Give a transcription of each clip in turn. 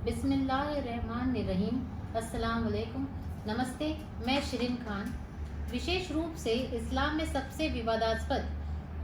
बिस्मिल्लाहिर्रहमानिर्रहीम। अस्सलाम वालेकुम। नमस्ते, मैं शिरीन खान। विशेष रूप से इस्लाम में सबसे विवादास्पद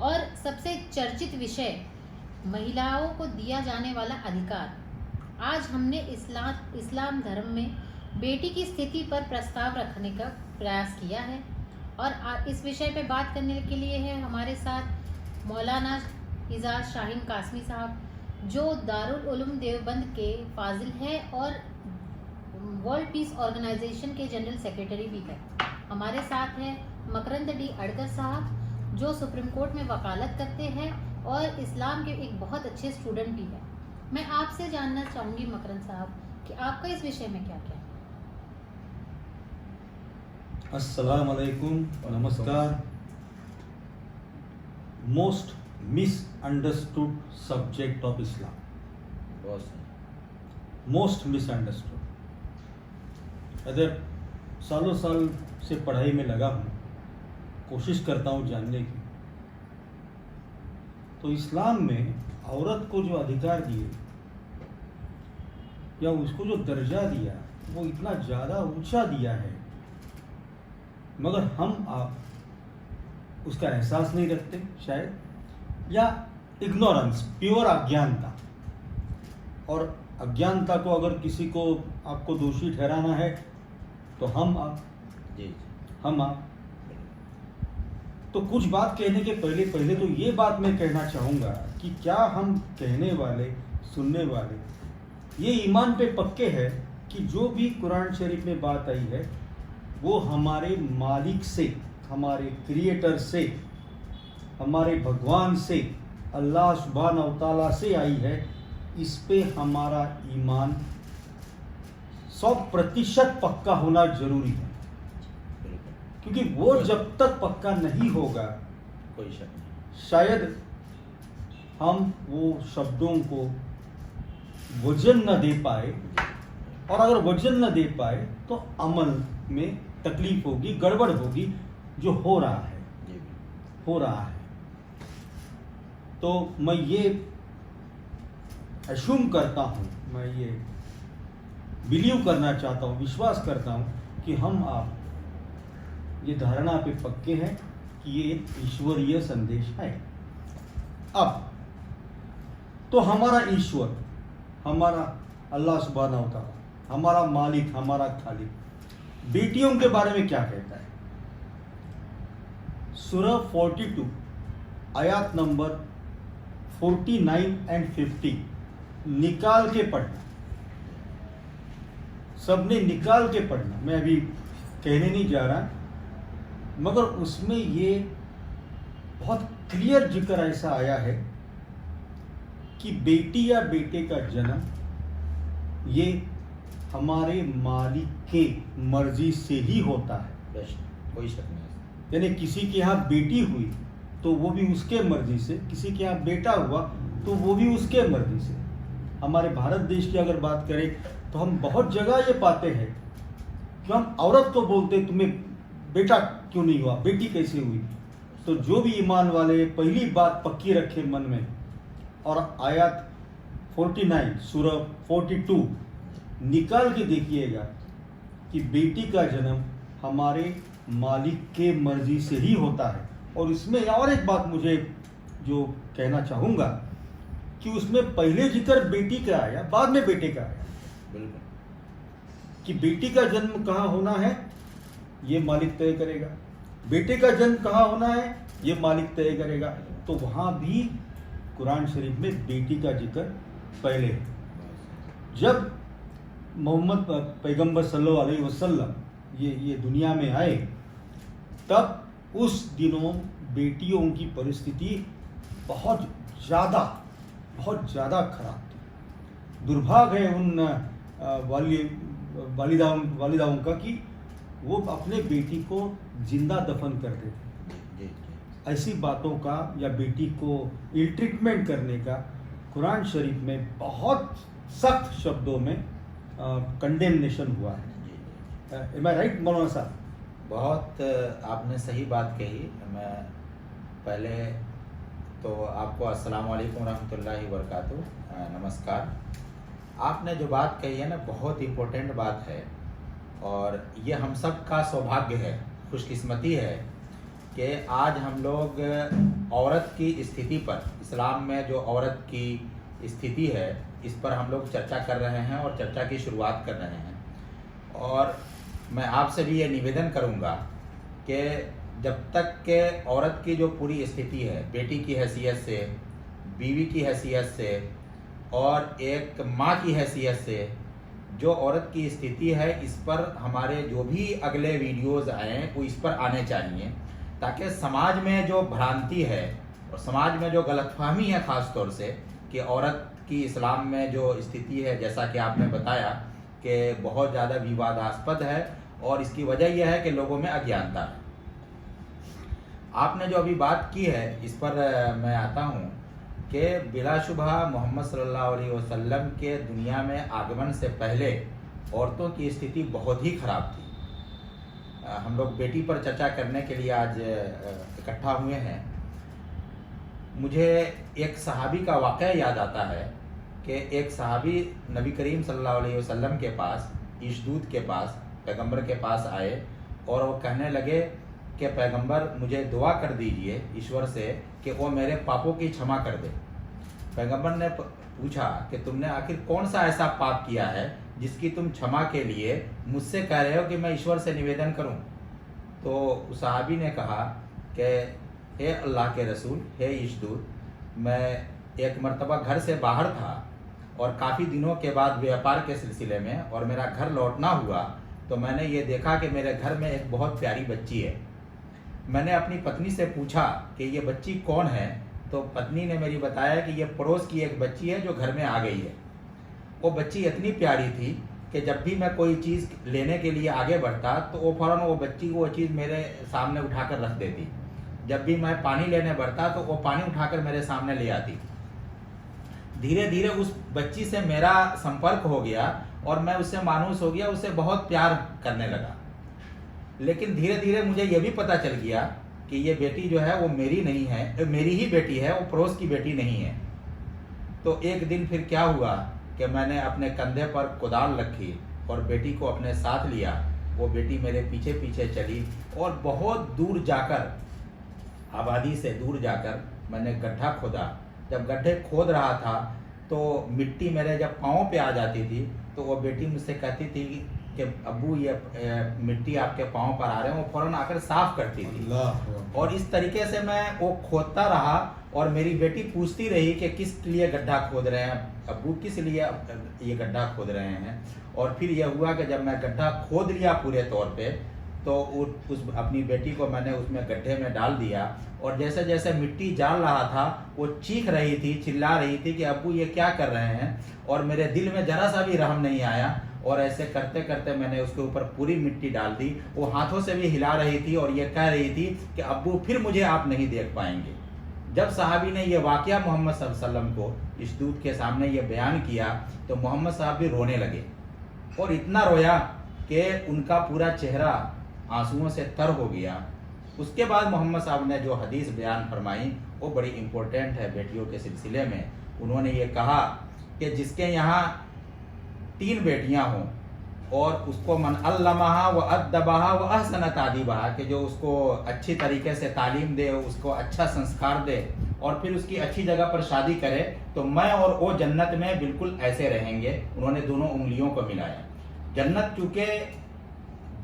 और सबसे चर्चित विषय महिलाओं को दिया जाने वाला अधिकार। आज हमने इस्लाम धर्म में बेटी की स्थिति पर प्रस्ताव रखने का प्रयास किया है और इस विषय पे बात करने के लिए है हमारे साथ मौलाना इजाज़ शाहीन कासमी साहब, जो दारुल उलूम देवबंद के फाजिल है और वर्ल्ड पीस ऑर्गेनाइजेशन के जनरल सेक्रेटरी भी है। हमारे साथ है मकरंद डी अडकर साहब, जो सुप्रीम कोर्ट में वकालत करते हैं और इस्लाम के एक बहुत अच्छे स्टूडेंट भी है। मैं आपसे जानना चाहूँगी मकरंद साहब कि आपका इस विषय में क्या क्या है। अस्सलाम वालेकुम, नमस्कार। Most misunderstood subject of Islam, most misunderstood. अगर सालों साल से पढ़ाई में लगा हूँ, कोशिश करता हूँ जानने की, तो इस्लाम में औरत को जो अधिकार दिए या उसको जो दर्जा दिया वो इतना ज़्यादा ऊंचा दिया है, मगर हम आप उसका एहसास नहीं रखते शायद, या इग्नोरेंस, प्योर अज्ञानता। और अज्ञानता को अगर किसी को आपको दोषी ठहराना है तो हम आप तो कुछ बात कहने के पहले तो ये बात मैं कहना चाहूँगा कि क्या हम कहने वाले, सुनने वाले ये ईमान पे पक्के हैं कि जो भी कुरान शरीफ में बात आई है वो हमारे मालिक से, हमारे क्रिएटर से, हमारे भगवान से, अल्लाह सुब्हानहू व तआला से आई है। इस पे हमारा ईमान 100% पक्का होना जरूरी है, क्योंकि वो जब तक पक्का नहीं होगा कोई शक नहीं, शायद हम वो शब्दों को वजन न दे पाए, और अगर वजन न दे पाए तो अमल में तकलीफ होगी, गड़बड़ होगी, जो हो रहा है। तो मैं ये अशूम करता हूँ, मैं ये बिलीव करना चाहता हूँ, विश्वास करता हूँ कि हम आप ये धारणा पे पक्के हैं कि ये ईश्वरीय संदेश है। अब तो हमारा ईश्वर, हमारा अल्लाह सुब्हानहू व तआला, हमारा मालिक, हमारा खालिक बेटियों के बारे में क्या कहता है? सूरह 42 आयत नंबर 49 एंड 50 निकाल के पढ़ना, सबने निकाल के पढ़ना। मैं अभी कहने नहीं जा रहा, मगर उसमें ये बहुत क्लियर जिक्र ऐसा आया है कि बेटी या बेटे का जन्म ये हमारे मालिक के मर्जी से ही होता है, कोई शक नहीं। यानी किसी के यहाँ बेटी हुई तो वो भी उसके मर्जी से, किसी के यहाँ बेटा हुआ तो वो भी उसके मर्जी से। हमारे भारत देश की अगर बात करें तो हम बहुत जगह ये पाते हैं कि हम औरत को बोलते तुम्हें बेटा क्यों नहीं हुआ, बेटी कैसे हुई। तो जो भी ईमान वाले पहली बात पक्की रखे मन में, और आयत 49 सूरह 42 निकाल के देखिएगा कि बेटी का जन्म हमारे मालिक के मर्जी से ही होता है। और इसमें और एक बात मुझे जो कहना चाहूँगा कि उसमें पहले जिक्र बेटी का आया, बाद में बेटे का आया। बिल्कुल, कि बेटी का जन्म कहाँ होना है ये मालिक तय करेगा, बेटे का जन्म कहाँ होना है ये मालिक तय करेगा। तो वहाँ भी कुरान शरीफ में बेटी का जिक्र पहले है। जब मोहम्मद पैगंबर सल्लल्लाहु अलैहि वसल्लम ये दुनिया में आए, तब उस दिनों बेटियों की परिस्थिति बहुत ज़्यादा खराब थी। दुर्भाग्य है उन वालिदाओं का कि वो अपने बेटी को जिंदा दफन कर देते। ऐसी बातों का या बेटी को इल ट्रीटमेंट करने का कुरान शरीफ में बहुत सख्त शब्दों में कंडेमनेशन हुआ है। एम आई राइट मौलाना साहब? बहुत आपने सही बात कही। मैं पहले तो आपको अस्सलाम वालेकुम रहमतुल्लाहि व बरकातुहू, नमस्कार। आपने जो बात कही है ना, बहुत इम्पोर्टेंट बात है, और ये हम सब का सौभाग्य है, खुशकिस्मती है कि आज हम लोग औरत की स्थिति पर, इस्लाम में जो औरत की स्थिति है, इस पर हम लोग चर्चा कर रहे हैं और चर्चा की शुरुआत कर रहे हैं। और मैं आपसे भी ये निवेदन करूँगा कि जब तक के औरत की जो पूरी स्थिति है, बेटी की हैसियत से, बीवी की हैसियत से और एक माँ की हैसियत से, जो औरत की स्थिति है, इस पर हमारे जो भी अगले वीडियोज़ आए वो इस पर आने चाहिए, ताकि समाज में जो भ्रांति है और समाज में जो गलतफहमी है ख़ास तौर से कि औरत की इस्लाम में जो स्थिति है, जैसा कि आपने बताया कि बहुत ज़्यादा विवादास्पद है, और इसकी वजह यह है कि लोगों में अज्ञानता है। आपने जो अभी बात की है, इस पर मैं आता हूँ कि बिलाशुबा मोहम्मद सल्लल्लाहु अलैहि वसल्लम के दुनिया में आगमन से पहले औरतों की स्थिति बहुत ही ख़राब थी। हम लोग बेटी पर चर्चा करने के लिए आज इकट्ठा हुए हैं। मुझे एक सहाबी का वाक़या याद आता है कि एक सहाबी नबी करीम सल्लल्लाहु अलैहि वसल्लम के पास, ईशदूत के पास, पैगंबर के पास आए और वो कहने लगे कि पैगंबर, मुझे दुआ कर दीजिए ईश्वर से कि वो मेरे पापों की क्षमा कर दे। पैगंबर ने पूछा कि तुमने आखिर कौन सा ऐसा पाप किया है जिसकी तुम क्षमा के लिए मुझसे कह रहे हो कि मैं ईश्वर से निवेदन करूं? तो उस सहाबी ने कहा कि हे अल्लाह के रसूल, हे ईशदूत, मैं एक मर्तबा घर से बाहर था और काफ़ी दिनों के बाद व्यापार के सिलसिले में और मेरा घर लौटना हुआ, तो मैंने ये देखा कि मेरे घर में एक बहुत प्यारी बच्ची है। मैंने अपनी पत्नी से पूछा कि ये बच्ची कौन है, तो पत्नी ने मेरी बताया कि ये पड़ोस की एक बच्ची है जो घर में आ गई है। वो बच्ची इतनी प्यारी थी कि जब भी मैं कोई चीज़ लेने के लिए आगे बढ़ता तो वो फ़ौरन वो बच्ची वो चीज़ मेरे सामने उठाकर रख देती। जब भी मैं पानी लेने बढ़ता तो वो पानी उठाकर मेरे सामने ले आती। धीरे धीरे उस बच्ची से मेरा संपर्क हो गया और मैं उससे मानूस हो गया, उससे बहुत प्यार करने लगा। लेकिन धीरे धीरे मुझे ये भी पता चल गया कि ये बेटी जो है वो मेरी नहीं है, मेरी ही बेटी है, वो पड़ोस की बेटी नहीं है। तो एक दिन फिर क्या हुआ कि मैंने अपने कंधे पर कुदाल रखी और बेटी को अपने साथ लिया। वो बेटी मेरे पीछे पीछे चली और बहुत दूर जाकर, आबादी से दूर जाकर मैंने गड्ढा खोदा। जब गड्ढे खोद रहा था तो मिट्टी मेरे जब पाँव पे आ जाती थी तो वो बेटी मुझसे कहती थी कि अब्बू ये मिट्टी आपके पाँव पर आ रहे हैं, वो फ़ौरन आकर साफ करती थी। और इस तरीके से मैं वो खोदता रहा और मेरी बेटी पूछती रही कि किस लिए गड्ढा खोद रहे हैं अब्बू, किस लिए ये गड्ढा खोद रहे हैं। और फिर यह हुआ कि जब मैं गड्ढा खोद लिया पूरे तौर पे तो उस अपनी बेटी को मैंने उसमें गड्ढे में डाल दिया और जैसे जैसे मिट्टी डाल रहा था वो चीख रही थी, चिल्ला रही थी कि अब्बू ये क्या कर रहे हैं। और मेरे दिल में ज़रा सा भी रहम नहीं आया और ऐसे करते करते मैंने उसके ऊपर पूरी मिट्टी डाल दी। वो हाथों से भी हिला रही थी और ये कह रही थी कि अब्बू फिर मुझे आप नहीं देख पाएंगे। जब सहाबी ने ये वाक़या मोहम्मद सल्लल्लाहु अलैहि वसल्लम को, इस दूत के सामने ये बयान किया तो मोहम्मद साहब भी रोने लगे और इतना रोया कि उनका पूरा चेहरा आंसुओं से तर हो गया। उसके बाद मोहम्मद साहब ने जो हदीस बयान फरमाई वो बड़ी इम्पोर्टेंट है बेटियों के सिलसिले में। उन्होंने ये कहा कि जिसके यहाँ 3 बेटियां हों और उसको मन अल्लमहा व अद्दबहा व अहसन तादीबहा, कि जो उसको अच्छी तरीके से तालीम दे, उसको अच्छा संस्कार दे और फिर उसकी अच्छी जगह पर शादी करे तो मैं और वो जन्नत में बिल्कुल ऐसे रहेंगे। उन्होंने दोनों उंगलियों को मिलाया। जन्नत चूँकि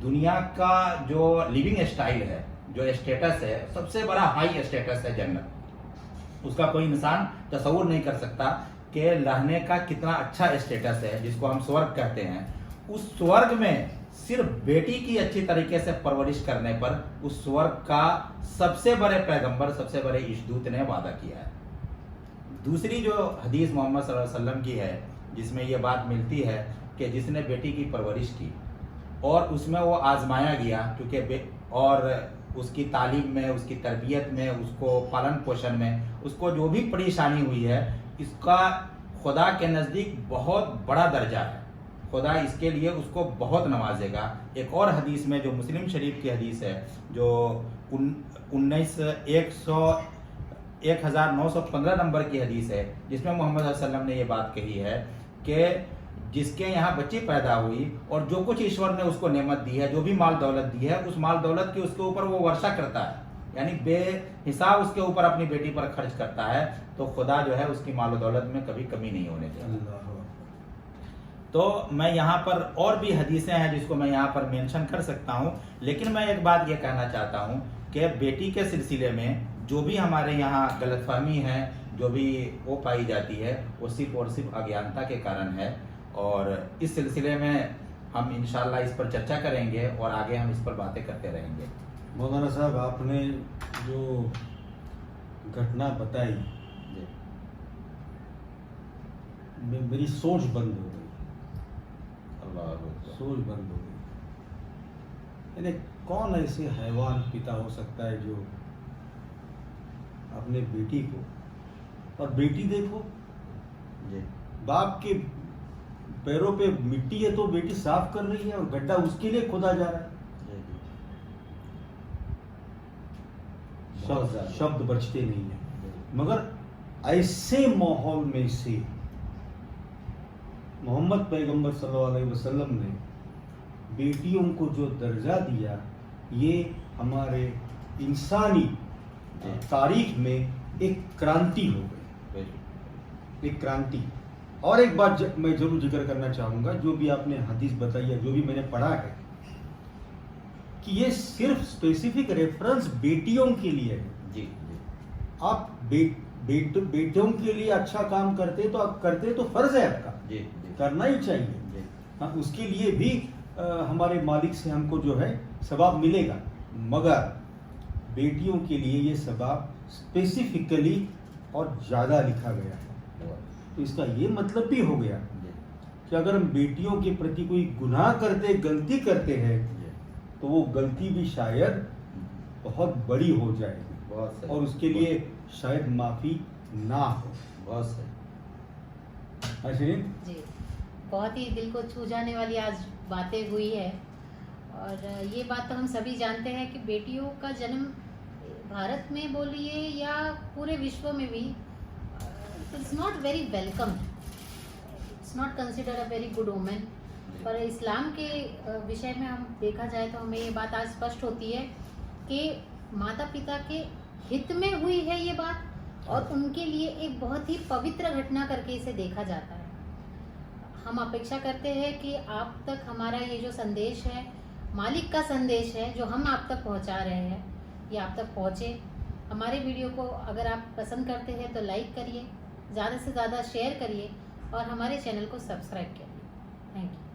दुनिया का जो लिविंग स्टाइल है, जो स्टेटस है, सबसे बड़ा हाई स्टेटस है जन्नत। उसका कोई इंसान तसव्वुर नहीं कर सकता कि रहने का कितना अच्छा स्टेटस है, जिसको हम स्वर्ग कहते हैं। उस स्वर्ग में सिर्फ बेटी की अच्छी तरीके से परवरिश करने पर उस स्वर्ग का सबसे बड़े पैगंबर, सबसे बड़े इशदूत ने वादा किया है। दूसरी जो हदीस मोहम्मद सल्लल्लाहु अलैहि वसल्लम की है जिसमें यह बात मिलती है कि जिसने बेटी की परवरिश की और उसमें वो आजमाया गया, क्योंकि और उसकी तालीम में, उसकी तरबियत में, उसको पालन पोषण में उसको जो भी परेशानी हुई है, इसका खुदा के नज़दीक बहुत बड़ा दर्जा है। खुदा इसके लिए उसको बहुत नवाजेगा। एक और हदीस में जो मुस्लिम शरीफ की हदीस है, जो 1915 नंबर की हदीस है, जिसमें मोहम्मद सल्लल्लाहु अलैहि वसल्लम ने ये बात कही है कि जिसके यहाँ बच्ची पैदा हुई और जो कुछ ईश्वर ने उसको नेमत दी है, जो भी माल दौलत दी है, उस माल दौलत की उसके ऊपर वो वर्षा करता है, यानी बेहिसाब उसके ऊपर अपनी बेटी पर खर्च करता है, तो खुदा जो है उसकी माल दौलत में कभी कमी नहीं होने देगा। तो मैं यहाँ पर और भी हदीसें हैं जिसको मैं यहाँ पर मेंशन कर सकता हूँ, लेकिन मैं एक बात ये कहना चाहता हूँ कि बेटी के सिलसिले में जो भी हमारे यहाँ गलतफहमी है, जो भी वो पाई जाती है, वो सिर्फ और सिर्फ अज्ञानता के कारण है। और इस सिलसिले में हम इंशाल्लाह इस पर चर्चा करेंगे और आगे हम इस पर बातें करते रहेंगे। मौलाना साहब, आपने जो घटना बताई, मेरी सोच बंद हो गई, सोच बंद हो गई। यानी कौन ऐसे हैवान पिता हो सकता है जो अपने बेटी को, और बेटी देखो जी, बाप के पैरों पे मिट्टी है तो बेटी साफ कर रही है और गड्ढा उसके लिए खोदा जा रहा है। शब्द बचते नहीं है। मगर ऐसे माहौल में से मोहम्मद पैगंबर सल्लल्लाहु अलैहि वसल्लम ने बेटियों को जो दर्जा दिया, ये हमारे इंसानी तारीख में एक क्रांति हो गई, एक क्रांति। और एक बात मैं जरूर जिक्र करना चाहूँगा, जो भी आपने हदीस बताई है, जो भी मैंने पढ़ा है, कि ये सिर्फ स्पेसिफिक रेफरेंस बेटियों के लिए है। जी, आप बेटियों के लिए अच्छा काम करते तो फर्ज है आपका, जी, करना ही चाहिए। हाँ, उसके लिए भी हमारे मालिक से हमको जो है सवाब मिलेगा, मगर बेटियों के लिए ये सवाब स्पेसिफिकली और ज़्यादा लिखा गया है। तो इसका ये मतलब भी हो गया कि अगर हम बेटियों के प्रति कोई गुनाह करते, गलती करते हैं, तो वो गलती भी शायद बहुत बड़ी हो जाएगी, और उसके लिए शायद माफ़ी ना हो। बहुत सही। शिरीन जी, बहुत ही दिल को छू जाने वाली आज बातें हुई है। और ये बात तो हम सभी जानते हैं कि बेटियों का जन्म भारत में बोलिए या पूरे विश्व में भी it's not very welcome, it's not consider a very good omen. पर इस्लाम के विषय में हम देखा जाए तो हमें ये बात आज स्पष्ट होती है कि माता पिता के हित में हुई है ये बात, और उनके लिए एक बहुत ही पवित्र घटना करके इसे देखा जाता है। हम अपेक्षा करते हैं कि आप तक हमारा ये जो संदेश है, मालिक का संदेश है, जो हम आप तक पहुंचा रहे हैं, ये आप तक पहुंचे। हमारे वीडियो को अगर आप पसंद करते हैं तो लाइक करिए, ज़्यादा से ज़्यादा शेयर करिए और हमारे चैनल को सब्सक्राइब करिए। Thank you.